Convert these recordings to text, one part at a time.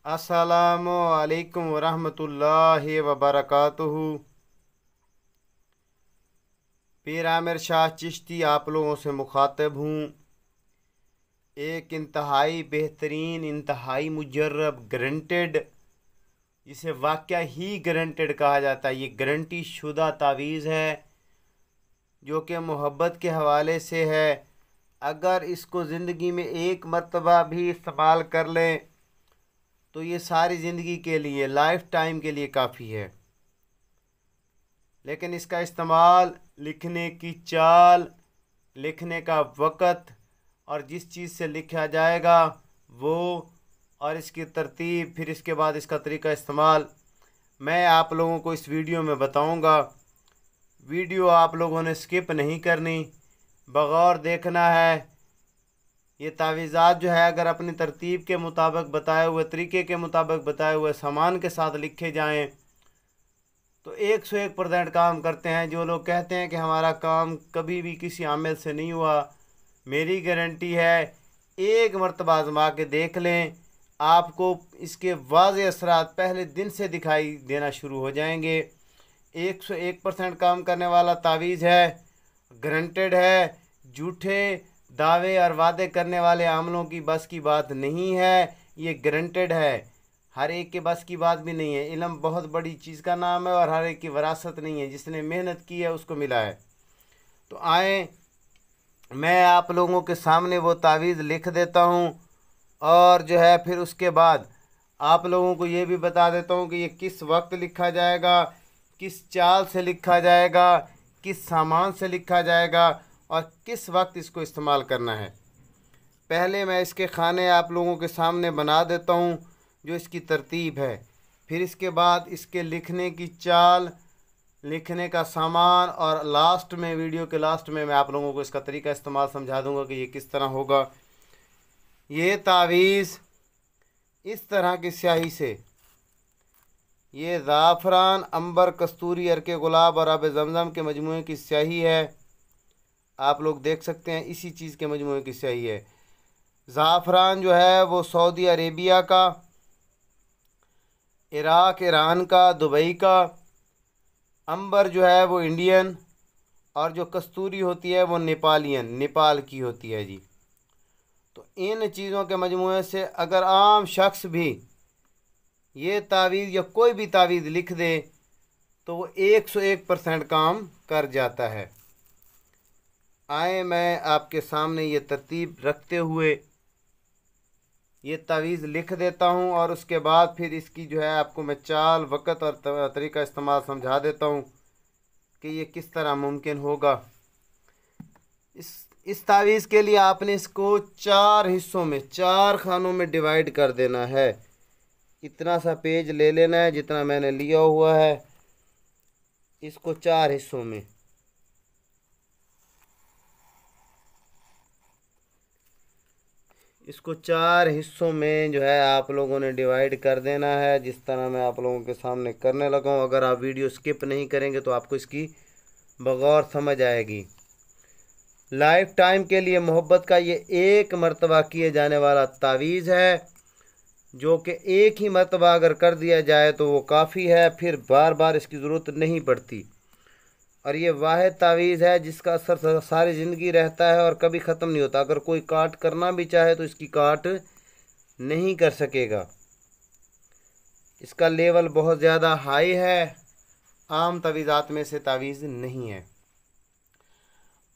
अस्सलामु अलैकुम वरहमतुल्लाहि वबरकातुहू। पीर आमिर शाह चिश्ती आप लोगों से मुखातब हूँ। एक इंतहाई बेहतरीन, इंतहाई मुजर्रब, गारंटेड, जिसे वाक़या ही गारंटेड कहा जाता है, ये गारंटी शुदा तावीज़ है जो कि मोहब्बत के हवाले से है। अगर इसको ज़िंदगी में एक मर्तबा भी इस्तेमाल कर लें तो ये सारी ज़िंदगी के लिए, लाइफ टाइम के लिए काफ़ी है। लेकिन इसका इस्तेमाल, लिखने की चाल, लिखने का वक़्त और जिस चीज़ से लिखा जाएगा वो, और इसकी तरतीब, फिर इसके बाद इसका तरीका इस्तेमाल, मैं आप लोगों को इस वीडियो में बताऊंगा। वीडियो आप लोगों ने स्किप नहीं करनी, बगौर देखना है। ये तावीज़ात जो है अगर अपनी तरतीब के मुताबिक, बताए हुए तरीके के मुताबिक, बताए हुए सामान के साथ लिखे जाएं तो 101% काम करते हैं। जो लोग कहते हैं कि हमारा काम कभी भी किसी आमिल से नहीं हुआ, मेरी गारंटी है, एक मरतबा आज़मा के देख लें, आपको इसके वाज़ेह असरात पहले दिन से दिखाई देना शुरू हो जाएंगे। 101% काम करने वाला तावीज़ है, गारंटेड है। झूठे दावे और वादे करने वाले आमलों की बस की बात नहीं है, ये गारंटेड है। हर एक के बस की बात भी नहीं है। इल्म बहुत बड़ी चीज़ का नाम है और हर एक की विरासत नहीं है। जिसने मेहनत की है उसको मिला है। तो आए, मैं आप लोगों के सामने वो तावीज़ लिख देता हूँ और जो है फिर उसके बाद आप लोगों को ये भी बता देता हूँ कि ये किस वक्त लिखा जाएगा, किस चाल से लिखा जाएगा, किस सामान से लिखा जाएगा और किस वक्त इसको इस्तेमाल करना है। पहले मैं इसके खाने आप लोगों के सामने बना देता हूँ, जो इसकी तरतीब है। फिर इसके बाद इसके लिखने की चाल, लिखने का सामान, और लास्ट में, वीडियो के लास्ट में, मैं आप लोगों को इसका तरीका इस्तेमाल समझा दूंगा कि ये किस तरह होगा। ये तावीज़ इस तरह की स्याही से, ये ज़ाफ़रान, अंबर, कस्तूरी, अर्के गुलाब और आब ज़मज़म के मजमूए की स्याही है। आप लोग देख सकते हैं, इसी चीज़ के मजमूए की स्याही है। ज़ाफ़रान जो है वो सऊदी अरेबिया का, इराक, ईरान का, दुबई का। अंबर जो है वो इंडियन, और जो कस्तूरी होती है वो नेपालियन, नेपाल की होती है जी। तो इन चीज़ों के मजमूए से अगर आम शख्स भी ये तावीज़ या कोई भी तावीज़ लिख दे तो वो 101% काम कर जाता है। आए, मैं आपके सामने ये तरतीब रखते हुए ये तावीज़ लिख देता हूँ और उसके बाद फिर इसकी जो है आपको मैं चाल, वक़्त और तरीका इस्तेमाल समझा देता हूँ कि ये किस तरह मुमकिन होगा। इस तावीज़ के लिए आपने इसको 4 हिस्सों में, 4 खानों में डिवाइड कर देना है। इतना सा पेज ले लेना है जितना मैंने लिया हुआ है, इसको 4 हिस्सों में, इसको 4 हिस्सों में जो है आप लोगों ने डिवाइड कर देना है, जिस तरह मैं आप लोगों के सामने करने लगा हूँ। अगर आप वीडियो स्किप नहीं करेंगे तो आपको इसकी बगौर समझ आएगी। लाइफ टाइम के लिए मोहब्बत का ये एक मर्तबा किए जाने वाला तावीज़ है, जो कि एक ही मर्तबा अगर कर दिया जाए तो वो काफ़ी है, फिर बार बार इसकी ज़रूरत नहीं पड़ती। और ये वाहिद तावीज़ है जिसका असर सारी ज़िंदगी रहता है और कभी ख़त्म नहीं होता। अगर कोई काट करना भी चाहे तो इसकी काट नहीं कर सकेगा। इसका लेवल बहुत ज़्यादा हाई है, आम तावीज़ात में से तावीज़ नहीं है।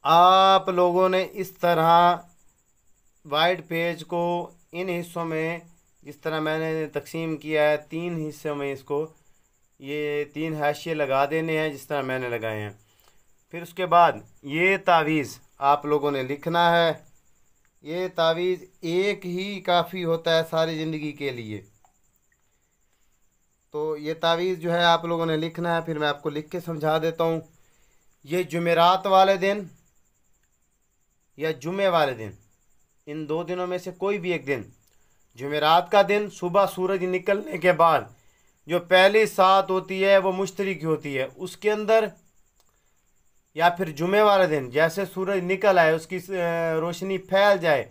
आप लोगों ने इस तरह वाइट पेज को इन हिस्सों में, जिस तरह मैंने तकसीम किया है 3 हिस्सों में, इसको ये 3 हाशिए लगा देने हैं जिस तरह मैंने लगाए हैं। फिर उसके बाद ये तावीज़ आप लोगों ने लिखना है। ये तावीज़ एक ही काफ़ी होता है सारी ज़िंदगी के लिए। तो ये तावीज़ जो है आप लोगों ने लिखना है। फिर मैं आपको लिख के समझा देता हूँ। ये जुमेरात वाले दिन या जुमे वाले दिन, इन 2 दिनों में से कोई भी एक दिन, जुमेरात का दिन सुबह सूरज निकलने के बाद जो पहली सात होती है वो मुश्तरी की होती है, उसके अंदर, या फिर जुमे वाले दिन जैसे सूरज निकल आए, उसकी रोशनी फैल जाए,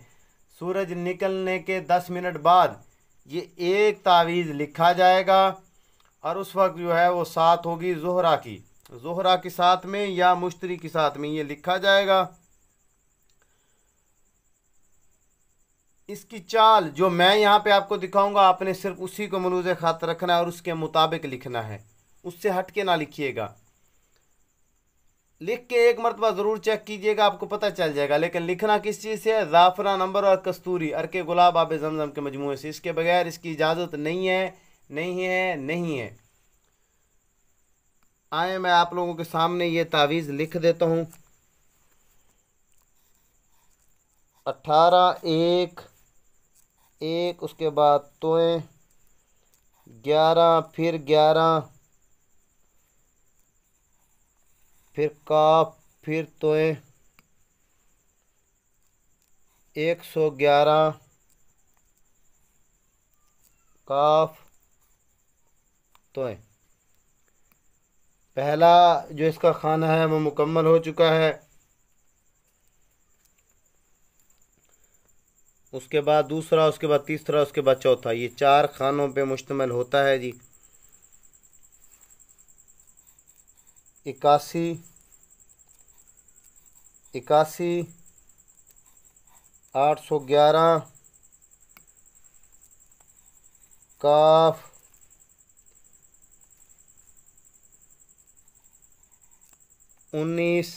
सूरज निकलने के 10 मिनट बाद ये एक तावीज़ लिखा जाएगा और उस वक्त जो है वो साथ होगी ज़ोहरा की साथ में या मुश्तरी की साथ में ये लिखा जाएगा। इसकी चाल जो मैं यहाँ पे आपको दिखाऊंगा, आपने सिर्फ उसी को मलूज़ खातर रखना है और उसके मुताबिक लिखना है, उससे हट के ना लिखिएगा। लिख के एक मरतबा ज़रूर चेक कीजिएगा, आपको पता चल जाएगा। लेकिन लिखना किस चीज़ से है? ज़ाफ़रान, अंबर और कस्तूरी, अर्के गुलाब, आब ज़मज़म के मजमूए से। इसके बगैर इसकी इजाज़त नहीं है, नहीं है, नहीं है। आए मैं आप लोगों के सामने ये तावीज़ लिख देता हूँ। 18 1 1, उसके बाद तोए 11, फिर 11, फिर काफ, फिर तोए 111, काफ तोए। पहला जो इसका खाना है वो मुकम्मल हो चुका है। उसके बाद दूसरा, उसके बाद तीसरा, उसके बाद चौथा, ये 4 खानों पे मुश्तमिल होता है जी। 81 81 811, काफ 19,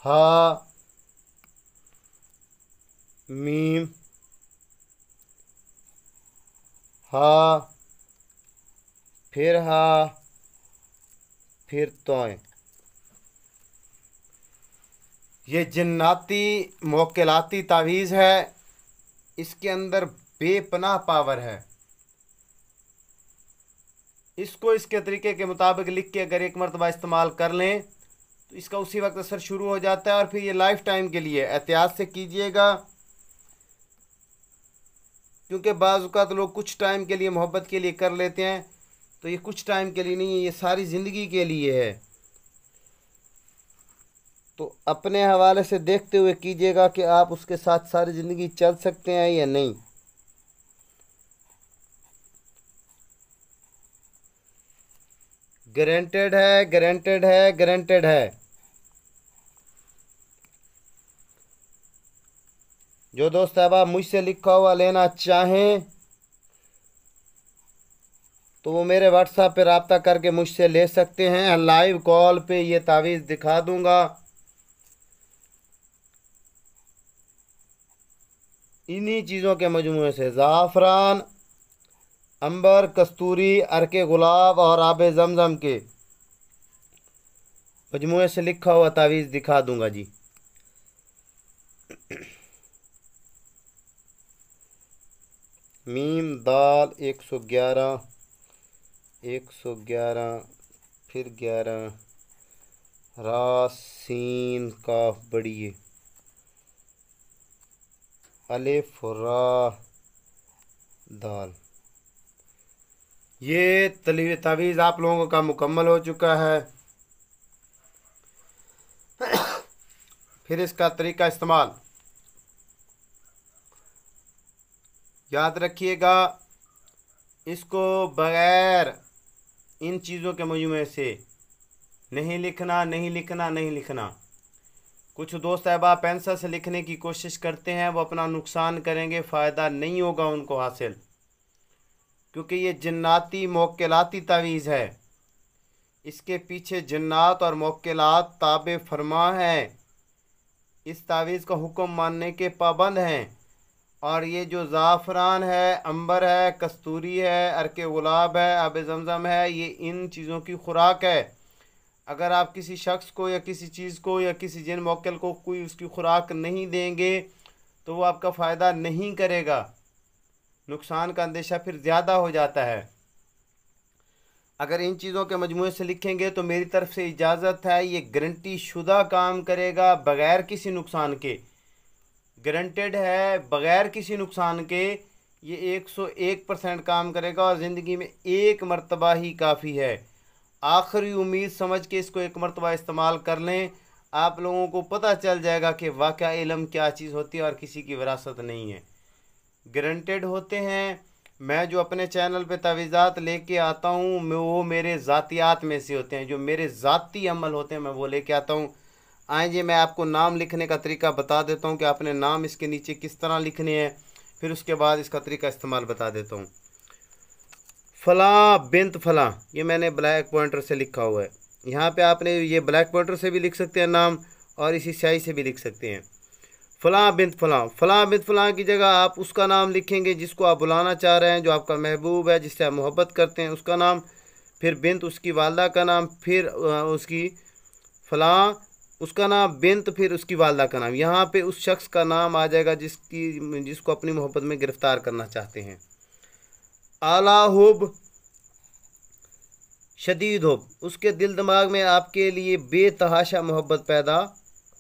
हा मीम, हा, फिर हा, फिर तोय। ये जिन्नाती मोक्किलाती तावीज़ है। इसके अंदर बेपनाह पावर है। इसको इसके तरीके के मुताबिक लिख के अगर एक मरतबा इस्तेमाल कर लें तो इसका उसी वक्त असर शुरू हो जाता है और फिर ये लाइफ टाइम के लिए। एहतियात से कीजिएगा, क्योंकि बाज़ औक़ात लोग कुछ टाइम के लिए मोहब्बत के लिए कर लेते हैं, तो ये कुछ टाइम के लिए नहीं है, ये सारी ज़िंदगी के लिए है। तो अपने हवाले से देखते हुए कीजिएगा कि आप उसके साथ सारी ज़िंदगी चल सकते हैं या नहीं। गारंटेड है, गारंटेड है, गारंटेड है। जो दोस्त साहब मुझसे लिखा हुआ लेना चाहें तो वो मेरे व्हाट्सएप पे रब्ता करके मुझसे ले सकते हैं। लाइव कॉल पे ये तावीज़ दिखा दूंगा। इन्हीं चीज़ों के मजमूए से ज़ाफ़रान, अंबर, कस्तूरी, अर्के गुलाब और आब ज़मज़म के मजमूए से लिखा हुआ तावीज़ दिखा दूंगा जी। मीम दाल 111, 111, फिर 11, रा सीन काफ बड़िए, अलिफ रा दाल। ये तावीज़ आप लोगों का मुकम्मल हो चुका है। फिर इसका तरीका इस्तेमाल याद रखिएगा। इसको बग़ैर इन चीज़ों के मजमूए से नहीं लिखना, नहीं लिखना, नहीं लिखना। कुछ दोस्त अहबाब पेंसिल से लिखने की कोशिश करते हैं, वो अपना नुकसान करेंगे, फ़ायदा नहीं होगा उनको हासिल, क्योंकि ये जिन्नाती मोक्किलाती तावीज़ है। इसके पीछे जिन्नात और मोक्किलात ताबे फरमा हैं, इस तावीज़ का हुक्म मानने के पाबंद हैं। और ये जो ज़ाफ़रान है, अंबर है, कस्तूरी है, अर्के गुलाब है, आब ज़मज़म है, ये इन चीज़ों की खुराक है। अगर आप किसी शख्स को या किसी चीज़ को या किसी जिन मौक्किल को कोई उसकी खुराक नहीं देंगे तो वो आपका फ़ायदा नहीं करेगा, नुकसान का अंदेशा फिर ज़्यादा हो जाता है। अगर इन चीज़ों के मजमूए से लिखेंगे तो मेरी तरफ से इजाज़त है, ये गारंटी शुदा काम करेगा बग़ैर किसी नुकसान के। गारंटेड है बग़ैर किसी नुकसान के ये 101% काम करेगा और ज़िंदगी में एक मरतबा ही काफ़ी है। आखिरी उम्मीद समझ के इसको एक मरतबा इस्तेमाल कर लें। आप लोगों को पता चल जाएगा कि वाक़या इल्म क्या चीज़ होती है और किसी की विरासत नहीं है, गारंटेड होते हैं। मैं जो अपने चैनल पे तवीज़ात लेके आता हूँ वो मेरे ज़ातियात में से होते हैं, जो मेरे ज़ाती अमल होते हैं मैं वो लेके आता हूँ। आइए मैं आपको नाम लिखने का तरीका बता देता हूँ कि आपने नाम इसके नीचे किस तरह लिखने हैं, फिर उसके बाद इसका तरीका इस्तेमाल बता देता हूँ। फ़लाँ बिन्त फ़लाँ, ये मैंने ब्लैक पॉइंटर से लिखा हुआ है। यहाँ पे आपने ये ब्लैक पॉइंटर से भी लिख सकते हैं नाम, और इसी स्याही से भी लिख सकते हैं। फ़लाँ बिन्त फ़लाँ, फ़लाँ बिन्त फ़लाँ की जगह आप उसका नाम लिखेंगे जिसको आप बुलाना चाह रहे हैं, जो आपका महबूब है, जिससे आप मोहब्बत करते हैं, उसका नाम, फिर बिन्त उसकी वालदा का नाम, फिर उसकी फ़लाँ उसका नाम, बिन्त फिर उसकी वालदा का नाम। यहाँ पे उस शख्स का नाम आ जाएगा जिसको अपनी मोहब्बत में गिरफ़्तार करना चाहते हैं। आला हुब शदीद हुब, उसके दिल दिमाग में आपके लिए बेतहाशा मोहब्बत पैदा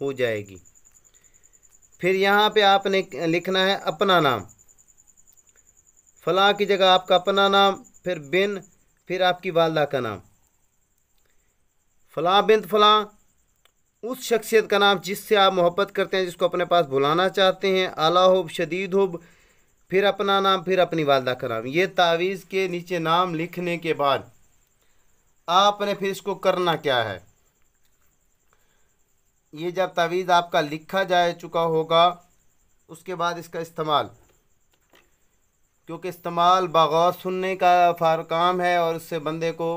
हो जाएगी। फिर यहाँ पे आपने लिखना है अपना नाम, फ़लाँ की जगह आपका अपना नाम, फिर बिन, फिर आपकी वालदा का नाम। फ़लाँ बिन्त फ़लाँ उस शख्सियत का नाम जिससे आप मोहब्बत करते हैं, जिसको अपने पास बुलाना चाहते हैं। आला हुब शदीद हुब, फिर अपना नाम, फिर अपनी वालदा का नाम। ये तावीज़ के नीचे नाम लिखने के बाद आपने फिर इसको करना क्या है, ये जब तावीज़ आपका लिखा जा चुका होगा उसके बाद इसका इस्तेमाल, क्योंकि इस्तेमाल बगौर सुनने का फ़ार काम है और उससे बंदे को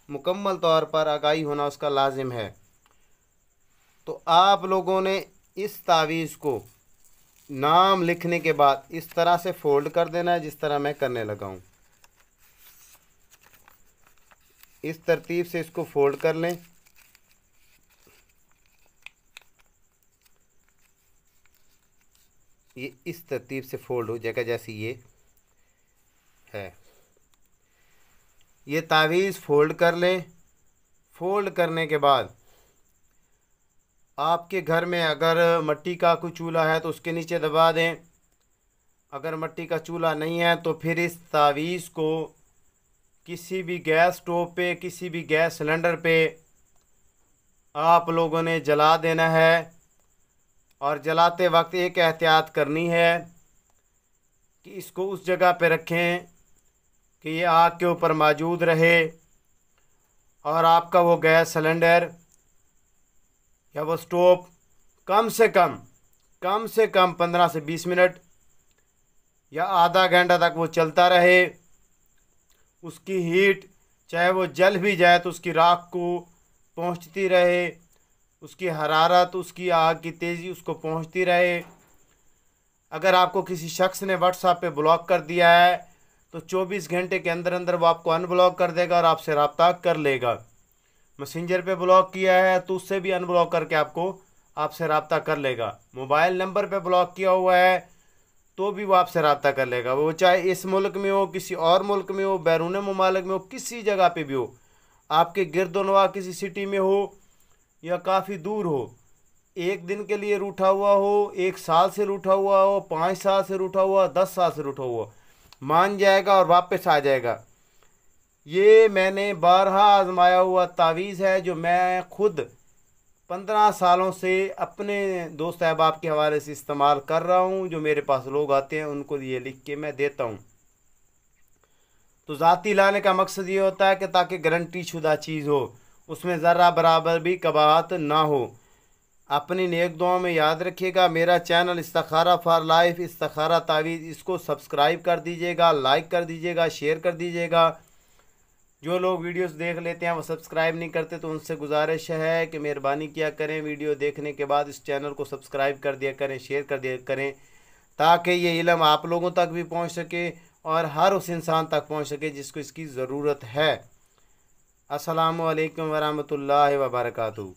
मुकम्मल तौर पर आगाही होना उसका लाजिम है। तो आप लोगों ने इस तावीज़ को नाम लिखने के बाद इस तरह से फोल्ड कर देना है जिस तरह मैं करने लगा हूँ। इस तरतीब से इसको फोल्ड कर लें। ये इस तरतीब से फोल्ड हो जाएगा जैसे ये है। ये तावीज़ फोल्ड कर लें। फोल्ड करने के बाद आपके घर में अगर मिट्टी का कोई चूल्हा है तो उसके नीचे दबा दें। अगर मिट्टी का चूल्हा नहीं है तो फिर इस तावीज़ को किसी भी गैस स्टोव पे, किसी भी गैस सिलेंडर पे आप लोगों ने जला देना है। और जलाते वक्त एक एहतियात करनी है कि इसको उस जगह पे रखें कि ये आग के ऊपर मौजूद रहे, और आपका वो गैस सिलेंडर या वो स्टोव कम से कम 15 से 20 मिनट या आधा घंटा तक वो चलता रहे। उसकी हीट चाहे वो जल भी जाए तो उसकी राख को पहुंचती रहे, उसकी हरारत, उसकी आग की तेज़ी उसको पहुंचती रहे। अगर आपको किसी शख्स ने व्हाट्सएप पे ब्लॉक कर दिया है तो 24 घंटे के अंदर अंदर वो आपको अनब्लॉक कर देगा और आपसे रब्ता कर लेगा। मैसेंजर पे ब्लॉक किया है तो उससे भी अनब्लॉक करके आपसे रब्ता कर लेगा। मोबाइल नंबर पे ब्लॉक किया हुआ है तो भी वो आपसे रब्ता कर लेगा। वो चाहे इस मुल्क में हो, किसी और मुल्क में हो, बैरून ममालिक में हो, किसी जगह पे भी हो, आपके गिरदोनवा किसी सिटी में हो या काफ़ी दूर हो, एक दिन के लिए रूठा हुआ हो, 1 साल से रूठा हुआ हो, 5 साल से रूठा हुआ, 10 साल से रूठा हुआ, मान जाएगा और वापस आ जाएगा। ये मैंने बारहा आजमाया हुआ तावीज़ है जो मैं खुद 15 सालों से अपने दोस्त अहबाब के हवाले से इस्तेमाल कर रहा हूँ। जो मेरे पास लोग आते हैं उनको ये लिख के मैं देता हूँ। तो ज़ाती लाने का मकसद ये होता है कि ताकि गारंटी शुदा चीज़ हो, उसमें ज़र्रा बराबर भी कबाहत ना हो। अपनी नेक दुआओं में याद रखिएगा। मेरा चैनल इस्तिखारा फॉर लाइफ, इस्तिखारा तावीज़, इसको सब्सक्राइब कर दीजिएगा, लाइक कर दीजिएगा, शेयर कर दीजिएगा। जो लोग वीडियोस देख लेते हैं वो सब्सक्राइब नहीं करते तो उनसे गुजारिश है कि मेहरबानी किया करें, वीडियो देखने के बाद इस चैनल को सब्सक्राइब कर दिया करें, शेयर कर दिया करें, ताकि ये इल्म आप लोगों तक भी पहुंच सके और हर उस इंसान तक पहुंच सके जिसको इसकी ज़रूरत है। अस्सलामु अलैकुम वरहमतुल्लाहि वबरकातुहू।